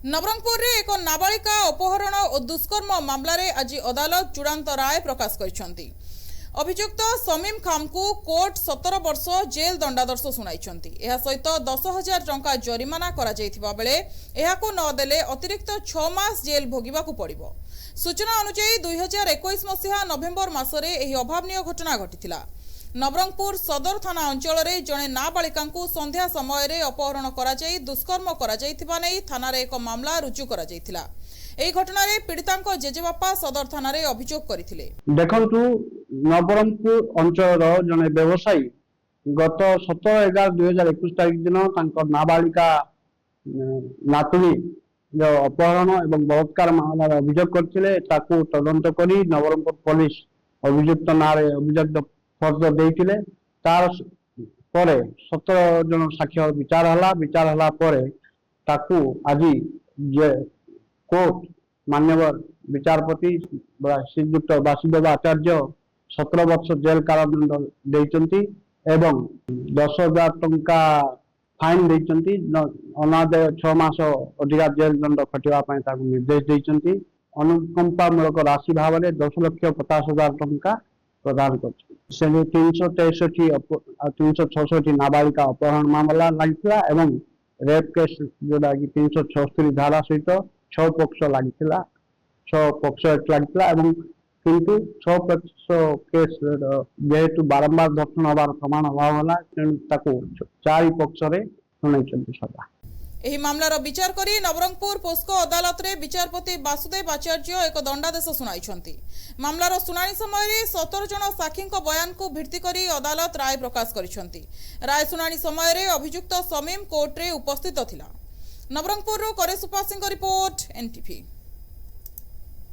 नवरंगपुर रे एक नाबालिका अपहरण और दुष्कर्म मामलें आज अदालत चूड़ांत राय प्रकाश कर अभियुक्त समीम खाम को कोर्ट 17 वर्ष जेल दंडादेश शुणाई सहित 10,000 टंका जरिमाना बेले नदेले अतिरिक्त 6 मास जेल भोगवाक पड़ो। सूचना अनुसार 2021 मसीहा नवेम्बर मासरे एही अभावनीय घटना घटिथिला। नवरंगपुर सदर थाना अंचल में जड़े नाबालिका संध्या समय अपहरण कर दुष्कर्म कर थाना एक मामला रुजु कर घटना पीड़िता जेजेबापा सदर थाना अभियोग करथिले। देखंतु नवरंगपुर अंचल जड़े व्यवसायी गत 17/11/2021 तारीख दिन नाबालिका नातुणी अपहरण एवं बलात्कार मामला अभियोग करथिले। ताकू तदंत करी नवरंगपुर पुलिस अभियुक्त नारे अभियोग फर्द देइथिले। तार परे 17 जन साक्ष्य विचार हला परे ताकू आज कोर्ट मान्यवर विचारपति श्रीयुक्त वासुदेव आचार्य 17 वर्ष जेल कारादंड देइचंती एवं 10,000 टंका फाइन देइचंती। अनादेय 6 मास अधिका जेल दंड खटिवा पय ताकू निर्देश देइचंती। अनुकंपामूलक राशि भाव में 10,50,000 टंका प्रदान कर 366 नाबालिका अपहरण मामला लगी एवं रेप केस जोड़ा कि 376 धारा सहित 6 पक्ष लगी 6 पक्ष लगी किंतु 6 पक्ष केस जेहेतु बारंबार दर्शन हबार प्रमाण अभाव है 4 पक्ष शुणाई सदा। एही मामलार विचार करी नवरंगपुर पोस्को अदालत रे विचारपति वासुदेव आचार्य एक दंडादेश शुणाई। मामलार शुणाणी समय 17 जन साक्षी बयान को भित्ति करी अदालत राय प्रकाश करिसेंती। राय शुणाणी समय अभियुक्त समीम कोर्ट रे उपस्थित थिला। नवरंगपुर करेश उपासी रिपोर्ट NTV।